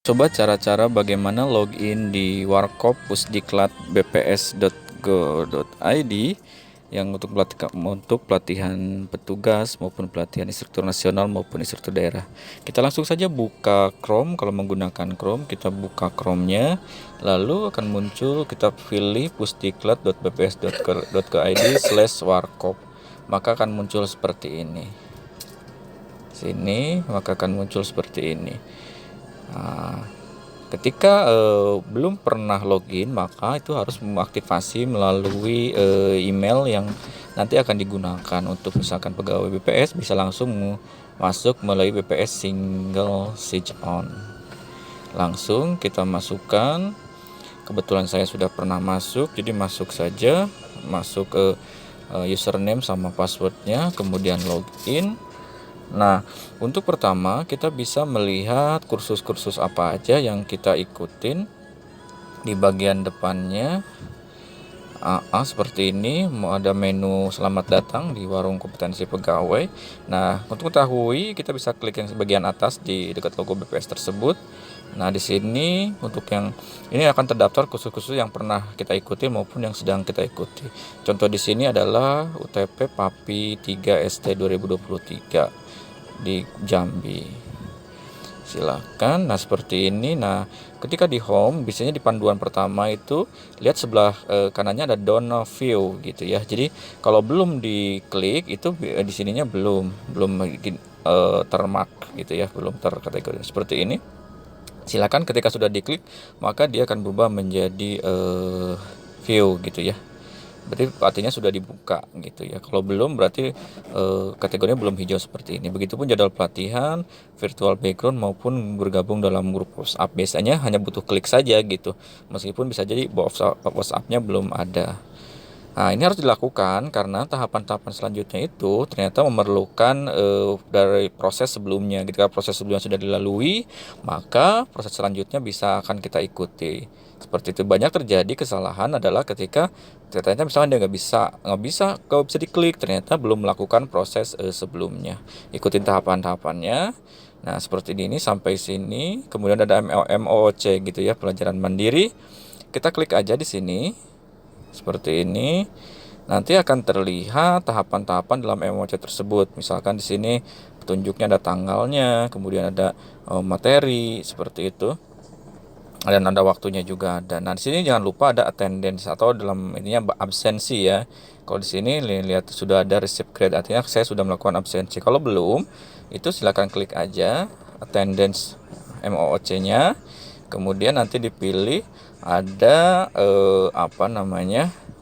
Coba cara-cara bagaimana login di Warkop Pusdiklat bps.go.id yang untuk pelatihan petugas maupun pelatihan instruktur nasional maupun instruktur daerah. Kita langsung saja buka Chrome. Kalau menggunakan Chrome, kita buka Chrome-nya, lalu akan muncul, kita pilih pusdiklat.bps.go.id/warkop. Maka akan muncul seperti ini. Maka akan muncul seperti ini. Nah, ketika belum pernah login, maka itu harus mengaktifasi melalui email yang nanti akan digunakan untuk misalkan pegawai BPS bisa langsung masuk melalui BPS single sign on. Langsung kita masukkan. Kebetulan saya sudah pernah masuk, jadi masuk saja, masuk ke username sama passwordnya, kemudian login. Nah, untuk pertama kita bisa melihat kursus-kursus apa aja yang kita ikutin. Di bagian depannya seperti ini, mau ada menu selamat datang di warung kompetensi pegawai. Nah, untuk mengetahui kita bisa klik yang bagian atas di dekat logo BPS tersebut. Nah, di sini untuk yang ini akan terdaftar kursus-kursus yang pernah kita ikuti maupun yang sedang kita ikuti. Contoh di sini adalah UTP PAPI 3 ST 2023 di Jambi. Silakan. Nah, seperti ini. Nah, ketika di home, biasanya di panduan pertama itu lihat sebelah kanannya ada download view gitu ya. Jadi kalau belum diklik itu di sininya belum termark gitu ya, belum terkategori seperti ini. Silakan ketika sudah diklik maka dia akan berubah menjadi view gitu ya. Berarti artinya sudah dibuka gitu ya. Kalau belum berarti kategorinya belum hijau seperti ini. Begitupun jadwal pelatihan, virtual background maupun bergabung dalam grup WhatsApp. Biasanya hanya butuh klik saja gitu. Meskipun bisa jadi WhatsApp-nya belum ada. Nah, ini harus dilakukan karena tahapan-tahapan selanjutnya itu ternyata memerlukan dari proses sebelumnya. Ketika proses sebelumnya sudah dilalui, maka proses selanjutnya bisa akan kita ikuti. Seperti itu. Banyak terjadi kesalahan adalah ketika ternyata misalnya dia nggak bisa diklik, ternyata belum melakukan proses sebelumnya. Ikutin tahapan-tahapannya. Nah, seperti ini sampai sini. Kemudian ada MOOC gitu ya, pelajaran mandiri. Kita klik aja di sini. Seperti ini. Nanti akan terlihat tahapan-tahapan dalam MOOC tersebut. Misalkan di sini petunjuknya ada tanggalnya, kemudian ada materi seperti itu. Dan ada waktunya juga ada. Nah, di sini jangan lupa ada attendance atau dalam ininya absensi ya. Kalau di sini lihat sudah ada receipt grade, artinya saya sudah melakukan absensi. Kalau belum, itu silakan klik aja attendance MOOC-nya. Kemudian nanti dipilih ada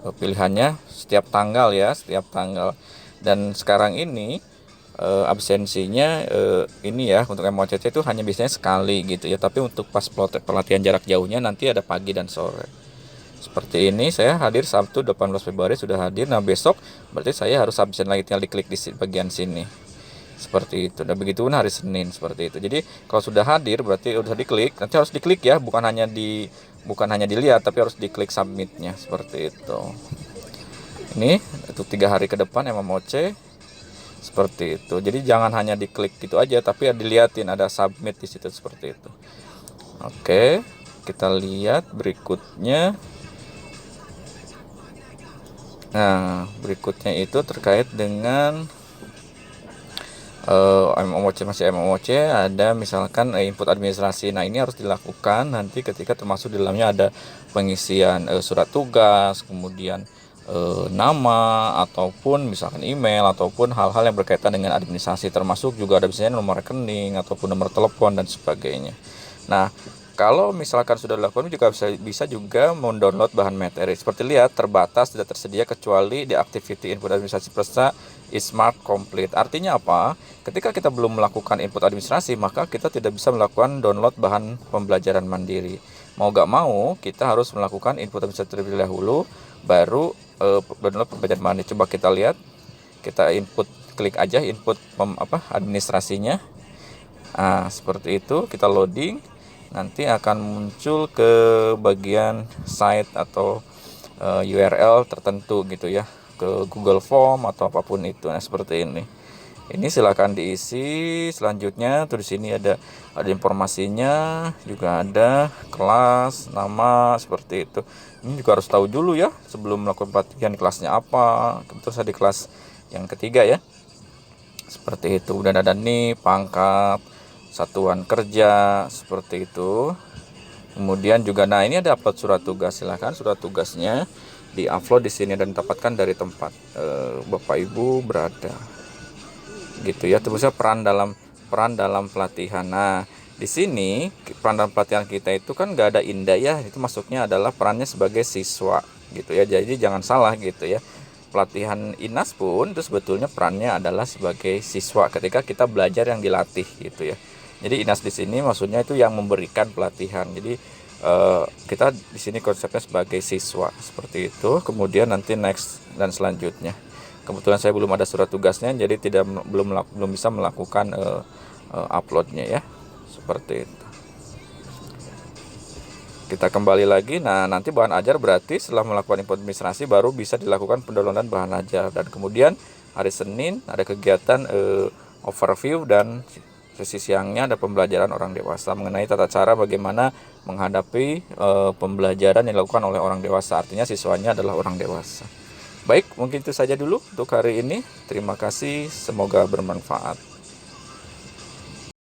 pilihannya setiap tanggal ya, setiap tanggal. Dan sekarang ini absensinya ini ya untuk MOCC itu hanya biasanya sekali gitu ya, tapi untuk pas pelatihan jarak jauhnya nanti ada pagi dan sore. Seperti ini, saya hadir Sabtu 18 Februari sudah hadir. Nah, besok berarti saya harus absen lagi, tinggal diklik di bagian sini. Seperti itu. Dan begitu pun hari Senin seperti itu. Jadi kalau sudah hadir berarti sudah diklik. Nanti harus diklik ya, bukan hanya dilihat tapi harus diklik submitnya seperti itu. Ini untuk 3 hari ke depan MMOC seperti itu. Jadi jangan hanya diklik gitu aja tapi dilihatin ada submit di situ seperti itu. Oke, kita lihat berikutnya. Nah, berikutnya itu terkait dengan masih MOOC ada misalkan input administrasi. Nah, ini harus dilakukan nanti ketika termasuk di dalamnya ada pengisian surat tugas, kemudian nama ataupun misalkan email ataupun hal-hal yang berkaitan dengan administrasi, termasuk juga ada misalnya nomor rekening ataupun nomor telepon dan sebagainya. Nah, kalau misalkan sudah dilakukan juga bisa juga mendownload bahan materi. Seperti lihat terbatas, tidak tersedia kecuali di activity input administrasi peserta is marked complete. Artinya apa? Ketika kita belum melakukan input administrasi, maka kita tidak bisa melakukan download bahan pembelajaran mandiri. Mau gak mau, kita harus melakukan input administrasi terlebih dahulu, baru download pembelajaran mandiri. Coba kita lihat, kita klik aja input administrasinya. Nah, seperti itu, kita loading. Nanti akan muncul ke bagian site atau URL tertentu gitu ya, ke Google Form atau apapun itu. Nah, seperti ini. Ini silakan diisi. Selanjutnya tuh di sini ada informasinya, juga ada kelas, nama seperti itu. Ini juga harus tahu dulu ya sebelum melakukan pelatihan kelasnya apa. Kebetulan saya di kelas yang ketiga ya. Seperti itu. Dan ada nih pangkat, satuan kerja seperti itu. Kemudian juga nah ini ada upload surat tugas. Silakan surat tugasnya di-upload di sini dan didapatkan dari tempat Bapak Ibu berada. Gitu ya, terusnya peran dalam pelatihan. Nah, di sini peran dalam pelatihan kita itu kan nggak ada Indah ya, itu masuknya adalah perannya sebagai siswa gitu ya. Jadi jangan salah gitu ya. Pelatihan INAS pun itu sebetulnya perannya adalah sebagai siswa ketika kita belajar yang dilatih gitu ya. Jadi INAS di sini maksudnya itu yang memberikan pelatihan. Jadi kita di sini konsepnya sebagai siswa seperti itu. Kemudian nanti next dan selanjutnya. Kebetulan saya belum ada surat tugasnya, jadi belum bisa melakukan uploadnya ya, seperti itu. Kita kembali lagi. Nah, nanti bahan ajar berarti setelah melakukan input administrasi baru bisa dilakukan pendownloadan bahan ajar. Dan kemudian hari Senin ada kegiatan overview, dan sesi siangnya ada pembelajaran orang dewasa mengenai tata cara bagaimana menghadapi pembelajaran yang dilakukan oleh orang dewasa. Artinya siswanya adalah orang dewasa. Baik, mungkin itu saja dulu untuk hari ini. Terima kasih, semoga bermanfaat.